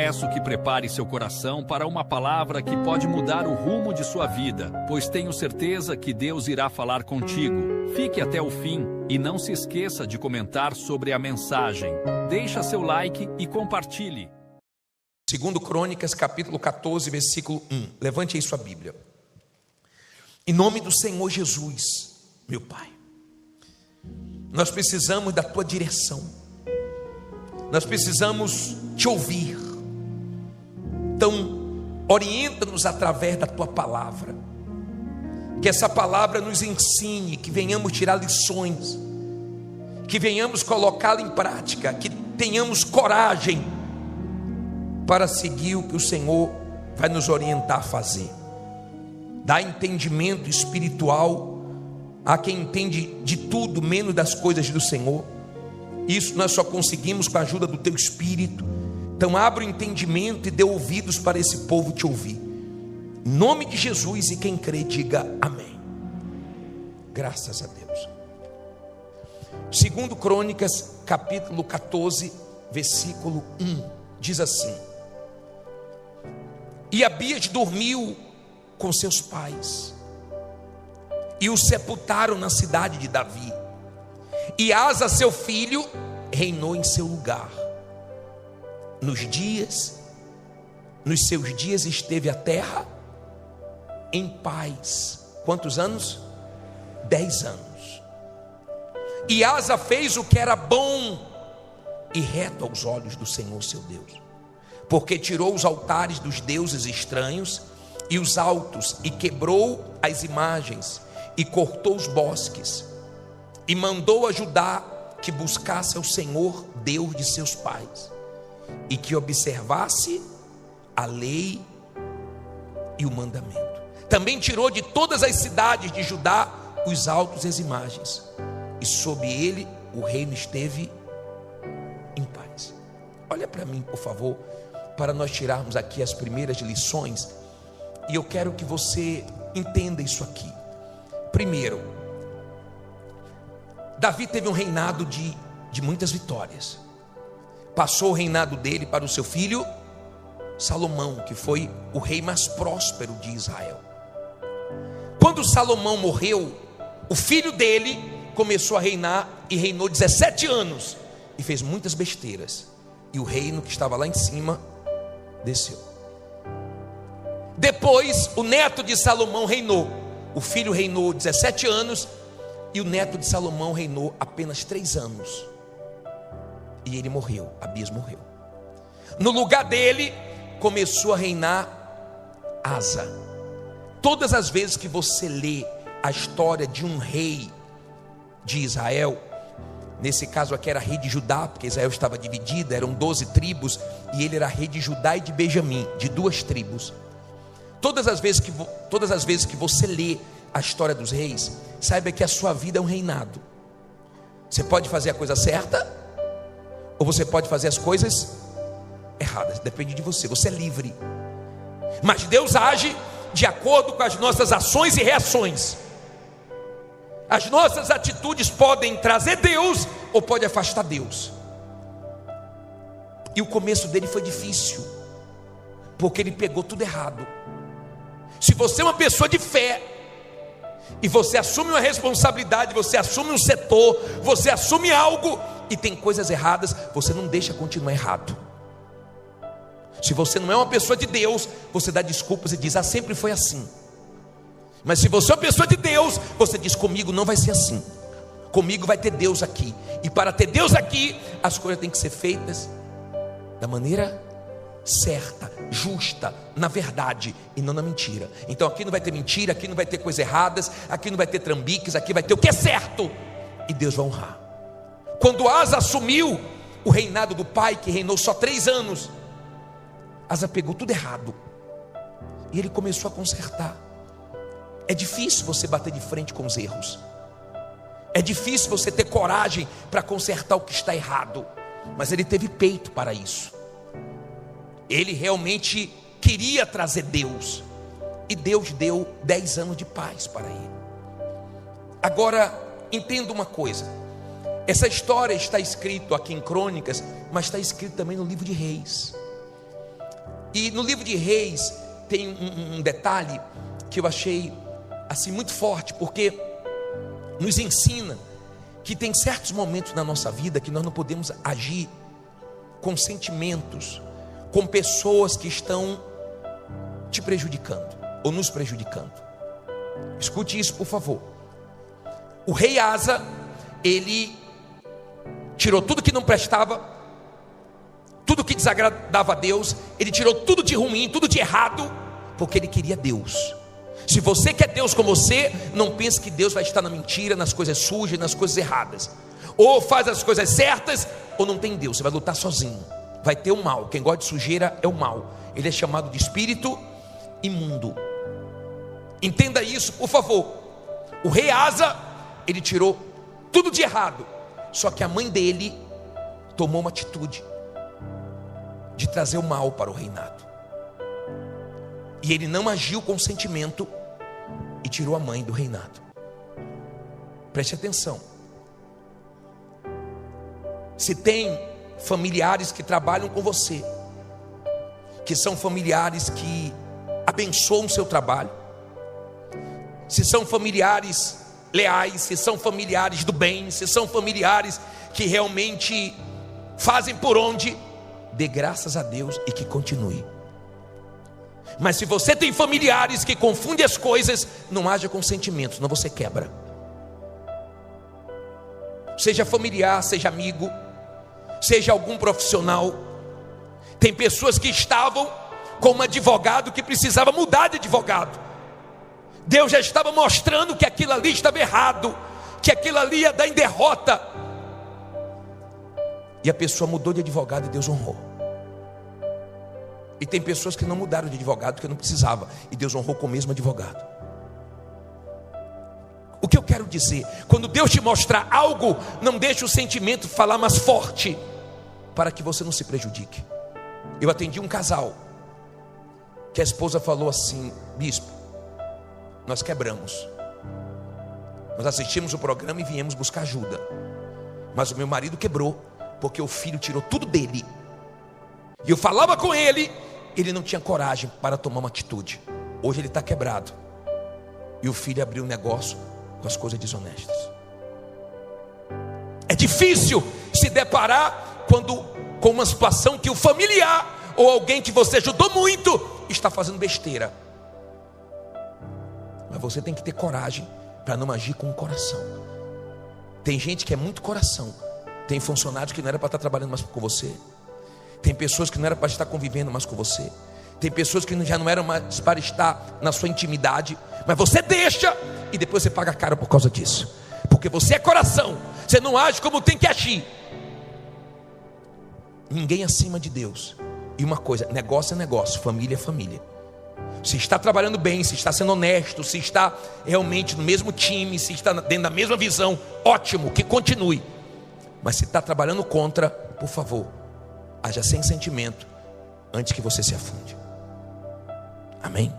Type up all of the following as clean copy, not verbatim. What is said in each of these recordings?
Peço que prepare seu coração para uma palavra que pode mudar o rumo de sua vida, pois tenho certeza que Deus irá falar contigo. Fique até o fim e não se esqueça de comentar sobre a mensagem. Deixa seu like e compartilhe. 2 Crônicas, capítulo 14, versículo 1. Levante aí sua Bíblia. Em nome do Senhor Jesus, meu Pai, nós precisamos da Tua direção. Nós precisamos Te ouvir. Então, orienta-nos através da Tua palavra. Que essa palavra nos ensine, que venhamos tirar lições, que venhamos colocá-la em prática, que tenhamos coragem para seguir o que o Senhor vai nos orientar a fazer. Dá entendimento espiritual a quem entende de tudo menos das coisas do Senhor. Isso nós só conseguimos com a ajuda do Teu Espírito. Então abra o entendimento e dê ouvidos para esse povo te ouvir. Em nome de Jesus, e quem crê diga amém. Graças a Deus. 2 Crônicas, capítulo 14, versículo 1, diz assim: E Abias dormiu com seus pais, e o sepultaram na cidade de Davi, e Asa seu filho reinou em seu lugar. Nos seus dias esteve a terra em paz. Quantos anos? 10 anos. E Asa fez o que era bom e reto aos olhos do Senhor seu Deus, porque tirou os altares dos deuses estranhos e os altos, e quebrou as imagens, e cortou os bosques, e mandou a Judá que buscasse ao Senhor Deus de seus pais, e que observasse a lei e o mandamento. Também tirou de todas as cidades de Judá os altos e as imagens, e sob ele o reino esteve em paz. Olha para mim, por favor, para nós tirarmos aqui as primeiras lições, e eu quero que você entenda isso aqui. Primeiro, Davi teve um reinado de muitas vitórias. Passou o reinado dele para o seu filho Salomão, que foi o rei mais próspero de Israel. Quando Salomão morreu, o filho dele começou a reinar, e reinou 17 anos, e fez muitas besteiras, e o reino que estava lá em cima desceu. Depois o neto de Salomão reinou. O filho reinou 17 anos, e o neto de Salomão reinou apenas 3 anos, e ele morreu. Abias morreu. No lugar dele começou a reinar Asa. Todas as vezes que você lê a história de um rei de Israel, nesse caso aqui era rei de Judá, porque Israel estava dividida, eram 12 tribos, e ele era rei de Judá e de Benjamim, de 2 tribos. Todas as vezes que você lê a história dos reis, saiba que a sua vida é um reinado. Você pode fazer a coisa certa, ou você pode fazer as coisas erradas, depende de você, você é livre. Mas Deus age de acordo com as nossas ações e reações. As nossas atitudes podem trazer Deus, ou pode afastar Deus. E o começo dele foi difícil, porque ele pegou tudo errado. Se você é uma pessoa de fé, e você assume uma responsabilidade, você assume um setor, você assume algo, e tem coisas erradas, você não deixa continuar errado. Se você não é uma pessoa de Deus, você dá desculpas e diz: ah, sempre foi assim. Mas se você é uma pessoa de Deus, você diz: comigo não vai ser assim, comigo vai ter Deus aqui. E para ter Deus aqui, as coisas têm que ser feitas da maneira certa, justa, na verdade, e não na mentira. Então aqui não vai ter mentira, aqui não vai ter coisas erradas, aqui não vai ter trambiques, aqui vai ter o que é certo, e Deus vai honrar. Quando Asa assumiu o reinado do pai, que reinou só 3 anos, Asa pegou tudo errado, e ele começou a consertar. É difícil você bater de frente com os erros, é difícil você ter coragem para consertar o que está errado, mas ele teve peito para isso. Ele realmente queria trazer Deus, e Deus deu 10 anos de paz para ele. Agora, entenda uma coisa: essa história está escrita aqui em Crônicas, mas está escrito também no livro de Reis. E no livro de Reis tem um detalhe que eu achei assim muito forte, porque nos ensina que tem certos momentos na nossa vida que nós não podemos agir com sentimentos, com pessoas que estão te prejudicando ou nos prejudicando. Escute isso, por favor. O rei Asa, ele tirou tudo que não prestava, tudo que desagradava a Deus, ele tirou tudo de ruim, tudo de errado, porque ele queria Deus. Se você quer Deus com você, não pense que Deus vai estar na mentira, nas coisas sujas, nas coisas erradas. Ou faz as coisas certas, ou não tem Deus, você vai lutar sozinho. Vai ter o mal, quem gosta de sujeira é o mal. Ele é chamado de espírito imundo. Entenda isso, por favor. O rei Asa, ele tirou tudo de errado, só que a mãe dele tomou uma atitude de trazer o mal para o reinado, e ele não agiu com sentimento e tirou a mãe do reinado. Preste atenção. Se tem familiares que trabalham com você, que são familiares que abençoam o seu trabalho, se são familiares leais, se são familiares do bem, se são familiares que realmente fazem por onde, dê graças a Deus e que continue. Mas se você tem familiares que confundem as coisas, não haja com sentimentos, senão você quebra. Seja familiar, seja amigo, seja algum profissional. Tem pessoas que estavam com um advogado que precisava mudar de advogado. Deus já estava mostrando que aquilo ali estava errado, que aquilo ali ia dar em derrota, e a pessoa mudou de advogado e Deus honrou. E tem pessoas que não mudaram de advogado porque não precisava, e Deus honrou com o mesmo advogado. O que eu quero dizer? Quando Deus te mostrar algo, não deixe o sentimento falar mais forte, para que você não se prejudique. Eu atendi um casal que a esposa falou assim: bispo, nós quebramos, nós assistimos o programa e viemos buscar ajuda, mas o meu marido quebrou porque o filho tirou tudo dele, e eu falava com ele, ele não tinha coragem para tomar uma atitude. Hoje ele está quebrado, e o filho abriu um negócio com as coisas desonestas. É difícil se deparar com uma situação que o familiar ou alguém que você ajudou muito está fazendo besteira, mas você tem que ter coragem para não agir com o coração. Tem gente que é muito coração. Tem funcionários que não era para estar trabalhando mais com você. Tem pessoas que não era para estar convivendo mais com você. Tem pessoas que já não eram mais para estar na sua intimidade, mas você deixa e depois você paga caro por causa disso, porque você é coração. Você não age como tem que agir. Ninguém acima de Deus. E uma coisa, negócio é negócio, família é família. Se está trabalhando bem, se está sendo honesto, se está realmente no mesmo time, se está dentro da mesma visão, ótimo, que continue. Mas se está trabalhando contra, por favor, haja sem sentimento, antes que você se afunde. Amém?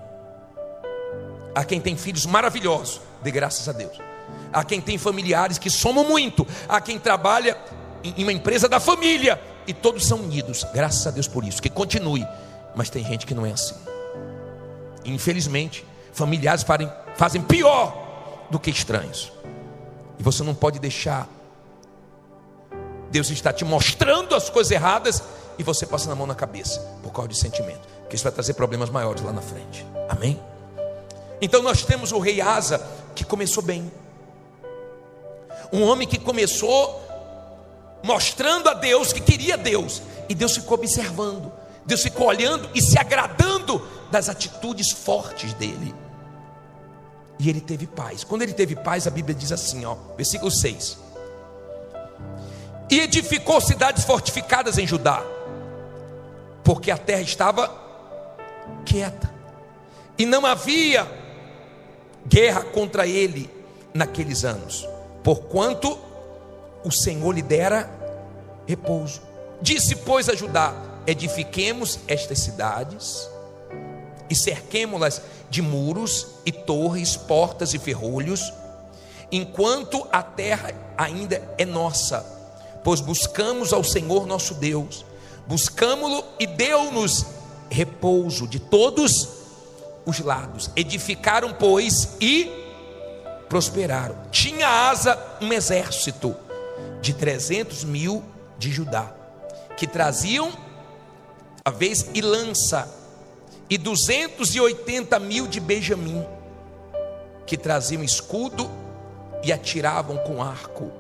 Há quem tem filhos maravilhosos, dê graças a Deus. Há quem tem familiares que somam muito. Há quem trabalha em uma empresa da família e todos são unidos, graças a Deus por isso, que continue. Mas tem gente que não é assim. Infelizmente, familiares fazem pior do que estranhos. E você não pode deixar Deus está te mostrando as coisas erradas e você passa a mão na cabeça por causa de sentimento, porque isso vai trazer problemas maiores lá na frente. Amém? Então nós temos o rei Asa, que começou bem. Um homem que começou mostrando a Deus que queria Deus, e Deus ficou observando, Deus ficou olhando e se agradando das atitudes fortes dele. E ele teve paz. Quando ele teve paz, a Bíblia diz assim, versículo 6: e edificou cidades fortificadas em Judá, porque a terra estava quieta, e não havia guerra contra ele naqueles anos, porquanto o Senhor lhe dera repouso. Disse, pois, a Judá: edifiquemos estas cidades e cerquemo-las de muros e torres, portas e ferrolhos, enquanto a terra ainda é nossa, pois buscamos ao Senhor nosso Deus, buscamo-lo e deu-nos repouso de todos os lados. Edificaram, pois, e prosperaram. Tinha Asa um exército de 300.000 de Judá, que traziam a vez e lança, e 280.000 de Benjamim, que traziam escudo e atiravam com arco.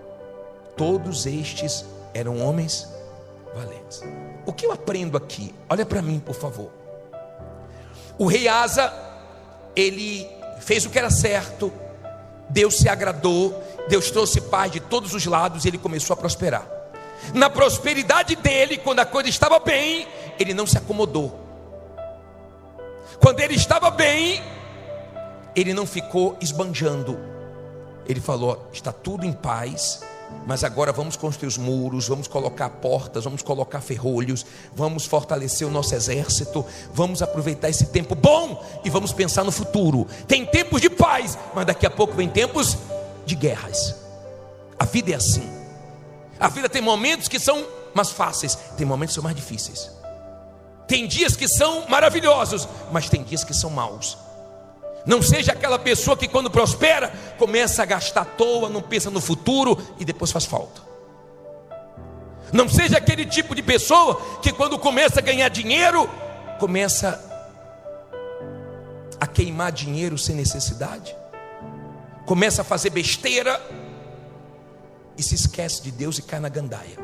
Todos estes eram homens valentes. O que eu aprendo aqui? Olha para mim, por favor. O rei Asa, ele fez o que era certo, Deus se agradou, Deus trouxe paz de todos os lados e ele começou a prosperar. Na prosperidade dele, quando a coisa estava bem, ele não se acomodou. Quando ele estava bem, ele não ficou esbanjando. Ele falou: está tudo em paz, mas agora vamos construir os muros, vamos colocar portas, vamos colocar ferrolhos, vamos fortalecer o nosso exército, vamos aproveitar esse tempo bom e vamos pensar no futuro. Tem tempos de paz, mas daqui a pouco vem tempos de guerras. A vida é assim. A vida tem momentos que são mais fáceis, tem momentos que são mais difíceis. Tem dias que são maravilhosos, mas tem dias que são maus. Não seja aquela pessoa que quando prospera começa a gastar à toa, não pensa no futuro e depois faz falta. Não seja aquele tipo de pessoa que quando começa a ganhar dinheiro começa a queimar dinheiro sem necessidade, começa a fazer besteira e se esquece de Deus e cai na gandaia.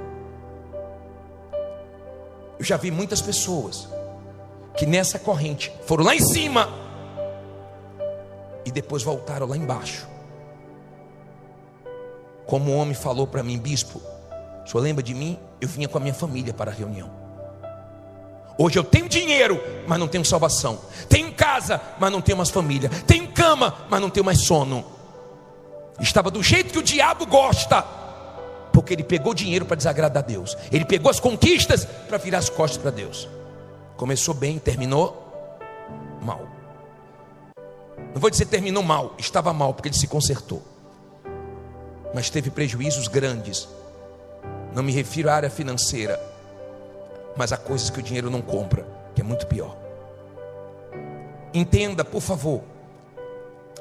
Eu já vi muitas pessoas que nessa corrente foram lá em cima e depois voltaram lá embaixo. Como um homem falou para mim: bispo, o senhor lembra de mim? Eu vinha com a minha família para a reunião. Hoje eu tenho dinheiro, mas não tenho salvação. Tenho casa, mas não tenho mais família. Tenho cama, mas não tenho mais sono. Estava do jeito que o diabo gosta, porque ele pegou dinheiro para desagradar a Deus. Ele pegou as conquistas para virar as costas para Deus. Começou bem, terminou mal. Não vou dizer terminou mal, estava mal porque ele se consertou, mas teve prejuízos grandes. Não me refiro à área financeira, mas a coisas que o dinheiro não compra, que é muito pior. Entenda, por favor.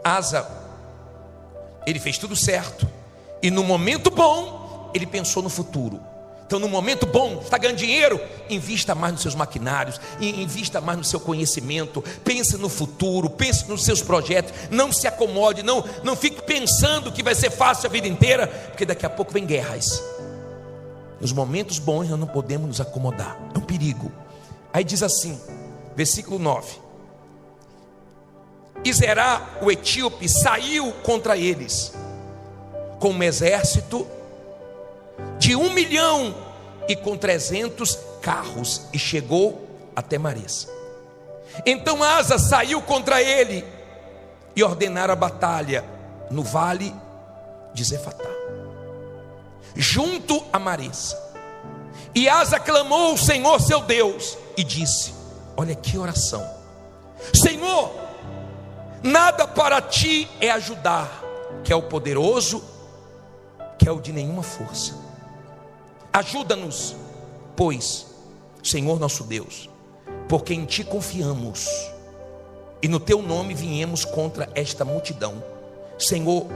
Asa, ele fez tudo certo, e no momento bom ele pensou no futuro. Então no momento bom, está ganhando dinheiro, invista mais nos seus maquinários, invista mais no seu conhecimento, pense no futuro, pense nos seus projetos, não se acomode, não fique pensando que vai ser fácil a vida inteira, porque daqui a pouco vem guerras. Nos momentos bons nós não podemos nos acomodar, é um perigo. Aí diz assim, versículo 9: e Zerá o etíope saiu contra eles com um exército de 1.300.000 carros, e chegou até Mares. Então Asa saiu contra ele e ordenaram a batalha no vale de Zefatá, junto a Mares. E Asa clamou ao Senhor seu Deus e disse: olha que oração: Senhor, nada para ti é ajudar, que é o poderoso, que é o de nenhuma força. Ajuda-nos, pois, Senhor nosso Deus, porque em ti confiamos, e no teu nome viemos contra esta multidão. Senhor,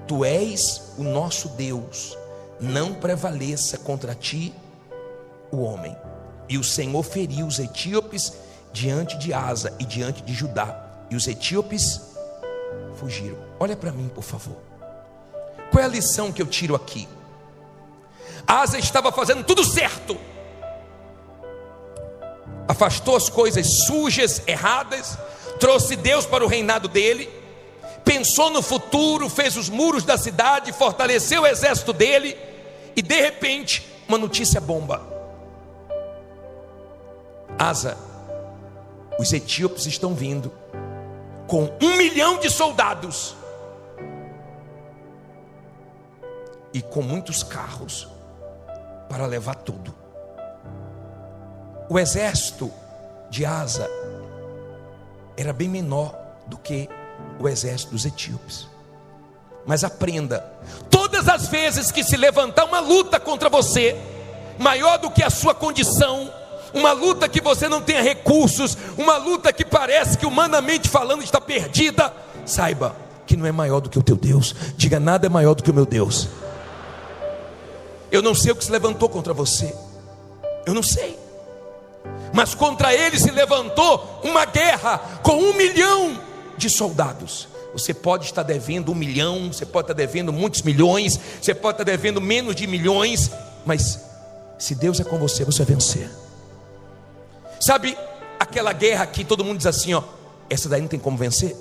tu és o nosso Deus, não prevaleça contra ti o homem. E o Senhor feriu os etíopes diante de Asa e diante de Judá, e os etíopes fugiram. Olha para mim, por favor. Qual é a lição que eu tiro aqui? Asa estava fazendo tudo certo, afastou as coisas sujas, erradas, trouxe Deus para o reinado dele, pensou no futuro, fez os muros da cidade, fortaleceu o exército dele, e de repente uma notícia bomba: Asa, os etíopes estão vindo com 1 milhão de soldados e com muitos carros para levar tudo. O exército de Asa era bem menor do que o exército dos etíopes. Mas aprenda: todas as vezes que se levantar uma luta contra você, maior do que a sua condição, uma luta que você não tenha recursos, uma luta que parece que humanamente falando está perdida, saiba que não é maior do que o teu Deus. Diga: nada é maior do que o meu Deus. Eu não sei o que se levantou contra você, eu não sei, mas contra ele se levantou uma guerra com 1 milhão de soldados. Você pode estar devendo 1 milhão, você pode estar devendo muitos milhões, você pode estar devendo menos de milhões, mas se Deus é com você, você vai vencer. Sabe aquela guerra que todo mundo diz assim, ó, essa daí não tem como vencer?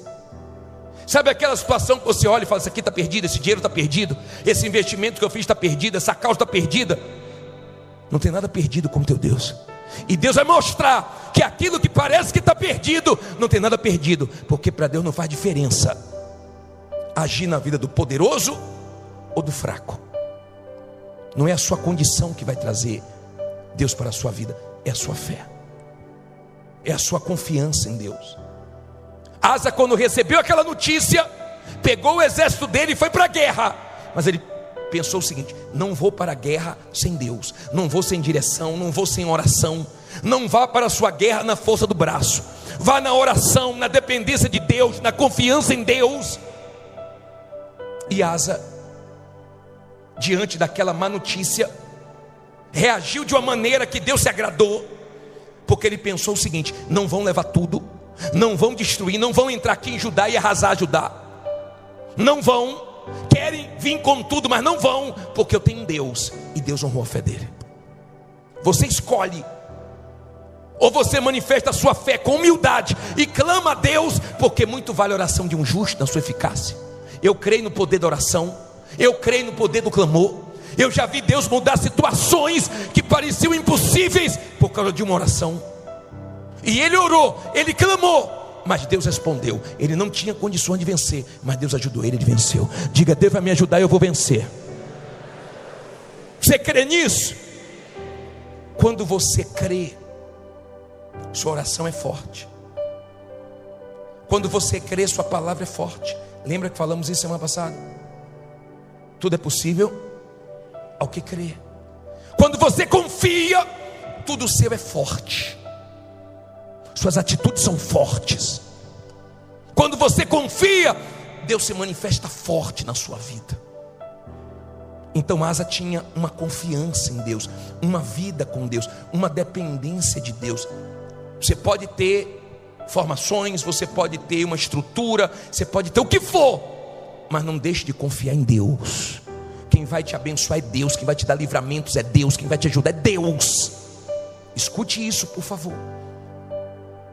Sabe aquela situação que você olha e fala: isso aqui está perdido, esse dinheiro está perdido, esse investimento que eu fiz está perdido, essa causa está perdida? Não tem nada perdido como teu Deus. E Deus vai mostrar que aquilo que parece que está perdido, não tem nada perdido, porque para Deus não faz diferença agir na vida do poderoso ou do fraco. Não é a sua condição que vai trazer Deus para a sua vida, é a sua fé, é a sua confiança em Deus. Asa, quando recebeu aquela notícia, pegou o exército dele e foi para a guerra. Mas ele pensou o seguinte: não vou para a guerra sem Deus, não vou sem direção, não vou sem oração. Não vá para a sua guerra na força do braço, vá na oração, na dependência de Deus, na confiança em Deus. E Asa, diante daquela má notícia, reagiu de uma maneira que Deus se agradou, porque ele pensou o seguinte: não vão levar tudo, não vão destruir, não vão entrar aqui em Judá e arrasar Judá, não vão, querem vir com tudo, mas não vão, porque eu tenho um Deus. E Deus honrou a fé dele. Você escolhe, ou você manifesta a sua fé com humildade e clama a Deus, porque muito vale a oração de um justo na sua eficácia. Eu creio no poder da oração, eu creio no poder do clamor. Eu já vi Deus mudar situações que pareciam impossíveis por causa de uma oração. E ele orou, ele clamou, mas Deus respondeu. Ele não tinha condições de vencer, mas Deus ajudou ele, ele venceu. Diga: Deus vai me ajudar e eu vou vencer. Você crê nisso? Quando você crê, sua oração é forte. Quando você crê, sua palavra é forte. Lembra que falamos isso semana passada? Tudo é possível ao que crê. Quando você confia, tudo seu é forte. Suas atitudes são fortes. Quando você confia, Deus se manifesta forte na sua vida. Então Asa tinha uma confiança em Deus, uma vida com Deus, uma dependência de Deus. Você pode ter formações, você pode ter uma estrutura, você pode ter o que for, mas não deixe de confiar em Deus. Quem vai te abençoar é Deus, quem vai te dar livramentos é Deus, quem vai te ajudar é Deus. Escute isso, por favor.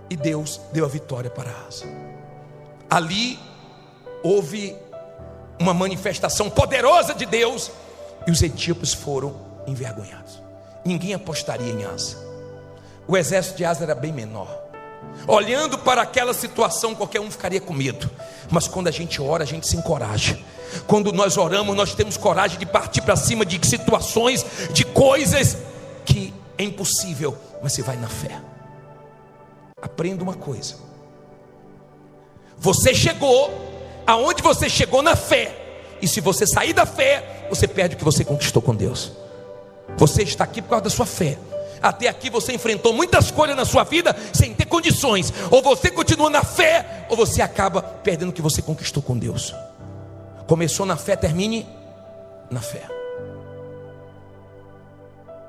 E Deus deu a vitória para Asa. Ali houve uma manifestação poderosa de Deus, e os etíopes foram envergonhados. Ninguém apostaria em Asa. O exército de Asa era bem menor. Olhando para aquela situação, qualquer um ficaria com medo. Mas quando a gente ora, a gente se encoraja. Quando nós oramos, nós temos coragem de partir para cima de situações, de coisas que é impossível, mas você vai na fé. Aprenda uma coisa: você chegou aonde você chegou na fé, e se você sair da fé, você perde o que você conquistou com Deus. Você está aqui por causa da sua fé. Até aqui você enfrentou muitas coisas na sua vida sem ter condições. Ou você continua na fé, ou você acaba perdendo o que você conquistou com Deus. Começou na fé, termine na fé.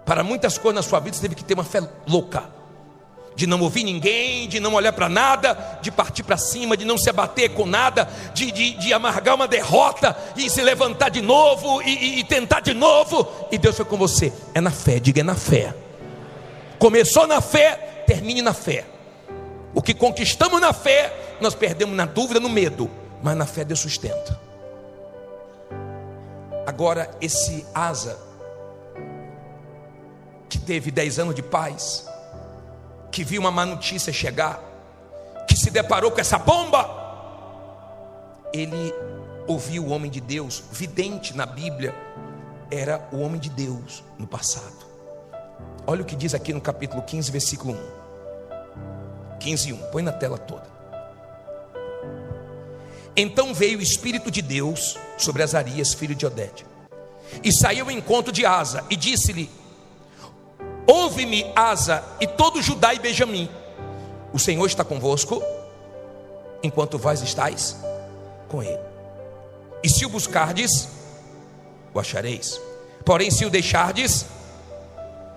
Para muitas coisas na sua vida você teve que ter uma fé louca, de não ouvir ninguém, de não olhar para nada, de partir para cima, de não se abater com nada, de amargar uma derrota e se levantar de novo e tentar de novo. E Deus foi com você. É na fé, diga: é na fé. Começou na fé, termine na fé. O que conquistamos na fé, nós perdemos na dúvida, no medo, mas na fé Deus sustenta. Agora esse Asa, que teve 10 anos de paz, que viu uma má notícia chegar, que se deparou com essa bomba, ele ouviu o homem de Deus. Vidente na Bíblia era o homem de Deus no passado. Olha o que diz aqui no capítulo 15, versículo 1. 15:1, põe na tela toda. Então veio o Espírito de Deus sobre Azarias, filho de Oded, e saiu ao encontro de Asa, e disse-lhe: ouve-me, Asa, e todo Judá e Benjamim, o Senhor está convosco, enquanto vós estáis com ele. E se o buscardes, o achareis. Porém, se o deixardes,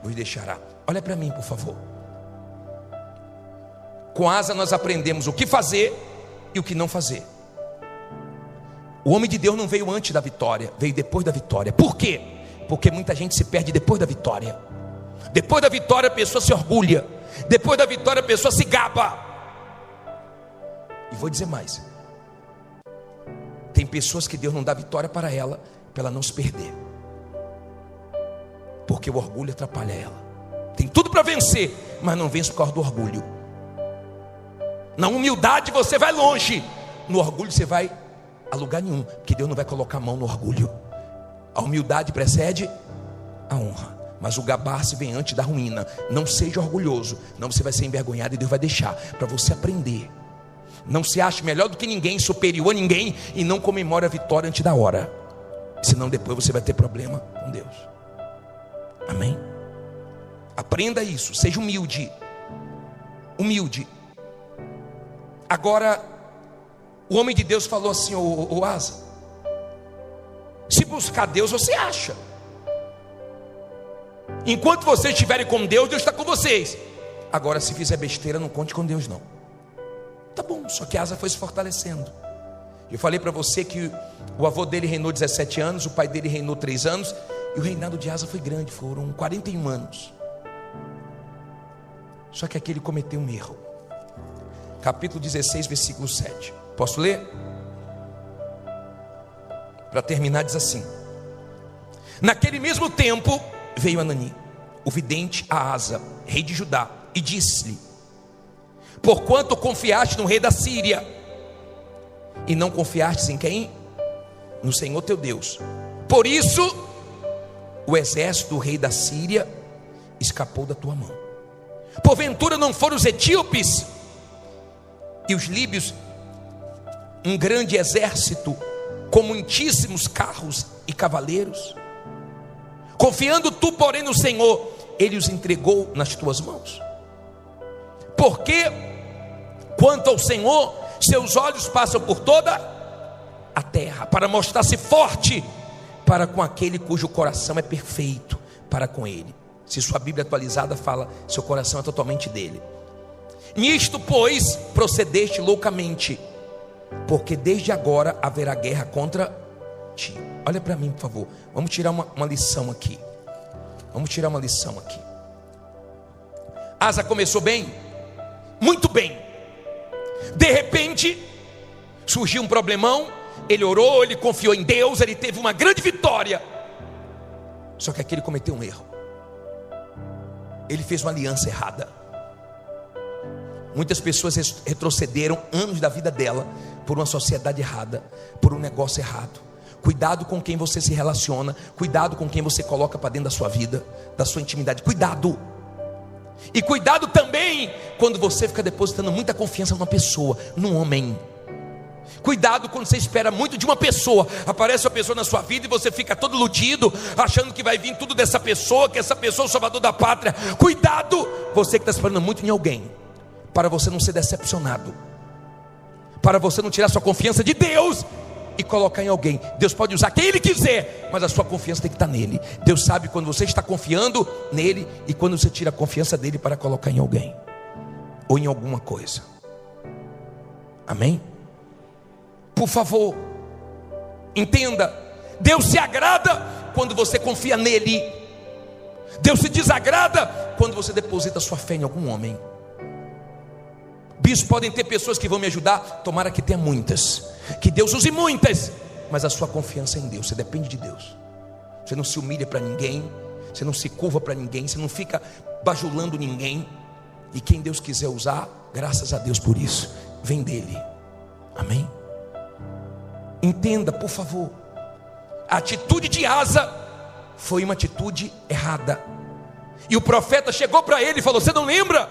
vos deixará. Olha para mim, por favor. Com Asa nós aprendemos o que fazer e o que não fazer. O homem de Deus não veio antes da vitória, veio depois da vitória. Por quê? Porque muita gente se perde depois da vitória. Depois da vitória a pessoa se orgulha. Depois da vitória a pessoa se gaba. E vou dizer mais. Tem pessoas que Deus não dá vitória para ela não se perder. Porque o orgulho atrapalha ela. Tem tudo para vencer, mas não vence por causa do orgulho. Na humildade você vai longe. No orgulho você vai a lugar nenhum, porque Deus não vai colocar a mão no orgulho. A humildade precede a honra, mas o gabar-se vem antes da ruína. Não seja orgulhoso, não, você vai ser envergonhado e Deus vai deixar para você aprender. Não se ache melhor do que ninguém, superior a ninguém, e não comemore a vitória antes da hora, senão depois você vai ter problema com Deus. Amém? Aprenda isso, seja humilde. Humilde. Agora, o homem de Deus falou assim: ô Asa, se buscar Deus você acha. Enquanto vocês estiverem com Deus, Deus está com vocês. Agora, se fizer besteira, não conte com Deus não. Tá bom, só que Asa foi se fortalecendo. Eu falei para você que o avô dele reinou 17 anos, o pai dele reinou 3 anos, e o reinado de Asa foi grande, foram 41 anos. Só que aqui ele cometeu um erro. Capítulo 16, versículo 7. Posso ler? Para terminar diz assim: naquele mesmo tempo veio Anani, o vidente, a Asa, rei de Judá, e disse-lhe: porquanto confiaste no rei da Síria, e não confiastes em quem? No Senhor teu Deus. Por isso o exército do rei da Síria escapou da tua mão. Porventura não foram os etíopes e os líbios um grande exército, com muitíssimos carros e cavaleiros? Confiando tu, porém, no Senhor, ele os entregou nas tuas mãos. Porque quanto ao Senhor, seus olhos passam por toda a terra, para mostrar-se forte para com aquele cujo coração é perfeito para com ele. Se sua Bíblia atualizada fala, seu coração é totalmente dele. Nisto, pois, procedeste loucamente, porque desde agora haverá guerra contra ti. Olha para mim, por favor. Vamos tirar uma lição aqui. Vamos tirar uma lição aqui. Asa começou bem, muito bem. De repente surgiu um problemão. Ele orou, ele confiou em Deus, ele teve uma grande vitória. Só que aqui ele cometeu um erro. Ele fez uma aliança errada. Muitas pessoas retrocederam anos da vida dela por uma sociedade errada, por um negócio errado. Cuidado com quem você se relaciona. Cuidado com quem você coloca para dentro da sua vida, da sua intimidade. Cuidado. E cuidado também quando você fica depositando muita confiança numa pessoa, num homem. Cuidado quando você espera muito de uma pessoa. Aparece uma pessoa na sua vida e você fica todo iludido, achando que vai vir tudo dessa pessoa, que essa pessoa é o salvador da pátria. Cuidado, você que está esperando muito em alguém, para você não ser decepcionado, para você não tirar sua confiança de Deus e colocar em alguém. Deus pode usar quem Ele quiser, mas a sua confiança tem que estar nele. Deus sabe quando você está confiando nele e quando você tira a confiança dele para colocar em alguém ou em alguma coisa. Amém? Por favor, entenda, Deus se agrada quando você confia nele. Deus se desagrada quando você deposita sua fé em algum homem. Bispo, podem ter pessoas que vão me ajudar, tomara que tenha muitas, que Deus use muitas, mas a sua confiança é em Deus. Você depende de Deus. Você não se humilha para ninguém, você não se curva para ninguém, você não fica bajulando ninguém. E quem Deus quiser usar, graças a Deus por isso, vem dele. Amém? Entenda, por favor, a atitude de Asa foi uma atitude errada. E o profeta chegou para ele e falou: você não lembra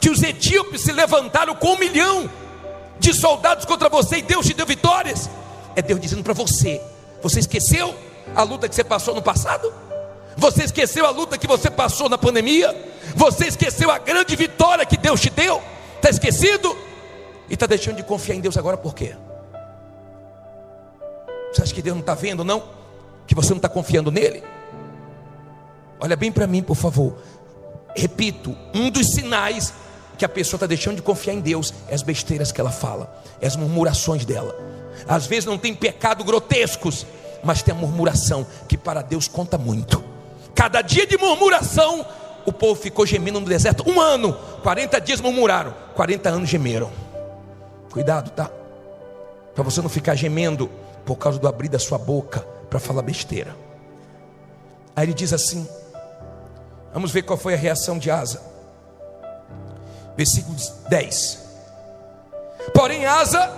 que os etíopes se levantaram com 1 milhão de soldados contra você e Deus te deu vitórias? É Deus dizendo para você: você esqueceu a luta que você passou no passado? Você esqueceu a luta que você passou na pandemia? Você esqueceu a grande vitória que Deus te deu? Está esquecido? E está deixando de confiar em Deus agora por quê? Você acha que Deus não está vendo, não? Que você não está confiando nele? Olha bem para mim, por favor. Repito, um dos sinais que a pessoa está deixando de confiar em Deus é as besteiras que ela fala, é as murmurações dela. Às vezes não tem pecado grotescos, mas tem a murmuração que para Deus conta muito. Cada dia de murmuração, o povo ficou gemendo no deserto 1 ano, 40 dias murmuraram, 40 anos gemeram. Cuidado, tá? Para você não ficar gemendo por causa do abrir da sua boca para falar besteira. Aí ele diz assim, vamos ver qual foi a reação de Asa. Versículo 10. Porém Asa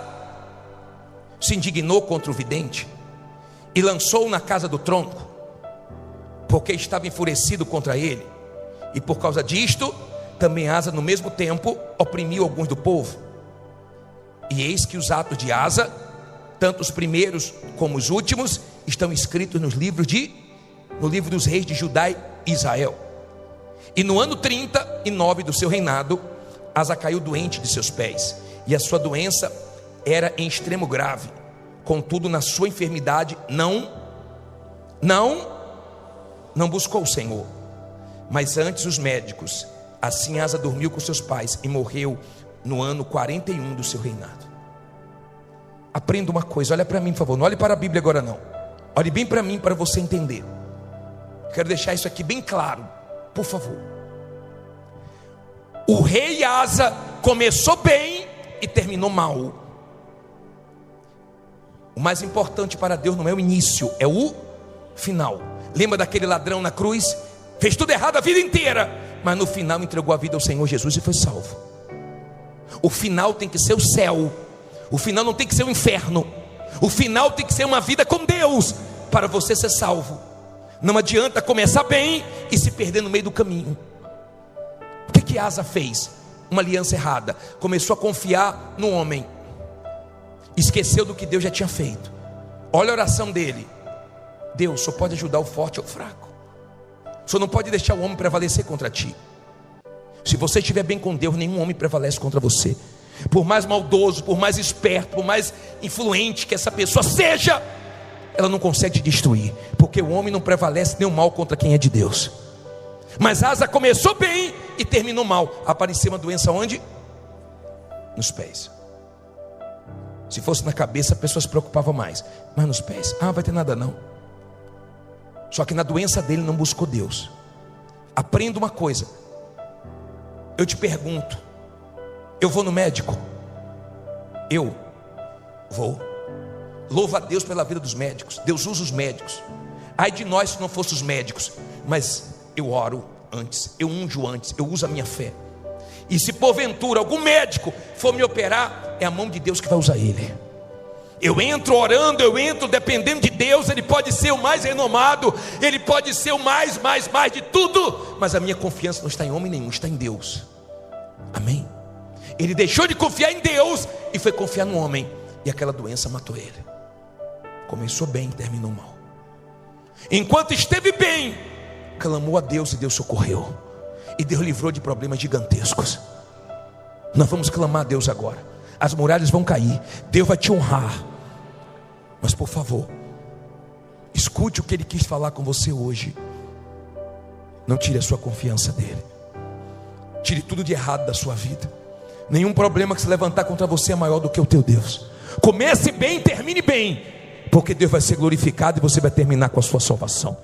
se indignou contra o vidente e lançou-o na casa do tronco, porque estava enfurecido contra ele. E por causa disto, também Asa no mesmo tempo oprimiu alguns do povo. E eis que os atos de Asa, tanto os primeiros como os últimos, estão escritos no livro dos reis de Judá e Israel. E no ano 39 do seu reinado, Asa caiu doente de seus pés, e a sua doença era em extremo grave. Contudo, na sua enfermidade não buscou o Senhor, mas antes os médicos. Assim Asa dormiu com seus pais e morreu no ano 41 do seu reinado. Aprenda uma coisa, olha para mim, por favor. Não olhe para a Bíblia agora não. Olhe bem para mim para você entender. Quero deixar isso aqui bem claro, por favor. O rei Asa começou bem e terminou mal. O mais importante para Deus não é o início, é o final. Lembra daquele ladrão na cruz? Fez tudo errado a vida inteira, mas no final entregou a vida ao Senhor Jesus e foi salvo. O final tem que ser o céu. O final não tem que ser o inferno. O final tem que ser uma vida com Deus para você ser salvo. Não adianta começar bem e se perder no meio do caminho. O que Asa fez? Uma aliança errada. Começou a confiar no homem, esqueceu do que Deus já tinha feito. Olha a oração dele: Deus só pode ajudar o forte ou o fraco. Só não pode deixar o homem prevalecer contra ti. Se você estiver bem com Deus, nenhum homem prevalece contra você. Por mais maldoso, por mais esperto, por mais influente que essa pessoa seja, ela não consegue te destruir, porque o homem não prevalece nem o mal contra quem é de Deus. Mas Asa começou bem e terminou mal. Apareceu uma doença onde? Nos pés. Se fosse na cabeça, a pessoa se preocupava mais, mas nos pés, vai ter nada não. Só que na doença dele não buscou Deus. Aprenda uma coisa. Eu te pergunto, eu vou no médico? Eu vou. Louva a Deus pela vida dos médicos. Deus usa os médicos. Ai de nós se não fossem os médicos. Mas eu oro antes, eu unjo antes, eu uso a minha fé. E se porventura algum médico for me operar, é a mão de Deus que vai usar ele. Eu entro orando, eu entro dependendo de Deus. Ele pode ser o mais renomado, ele pode ser o mais de tudo, mas a minha confiança não está em homem nenhum, está em Deus. Amém? Ele deixou de confiar em Deus e foi confiar no homem, e aquela doença matou ele. Começou bem e terminou mal. Enquanto esteve bem, clamou a Deus e Deus socorreu, e Deus livrou de problemas gigantescos. Nós vamos clamar a Deus agora. As muralhas vão cair, Deus vai te honrar. Mas por favor, escute o que Ele quis falar com você hoje. Não tire a sua confiança dEle. Tire tudo de errado da sua vida. Nenhum problema que se levantar contra você é maior do que o teu Deus. Comece bem, termine bem, porque Deus vai ser glorificado e você vai terminar com a sua salvação.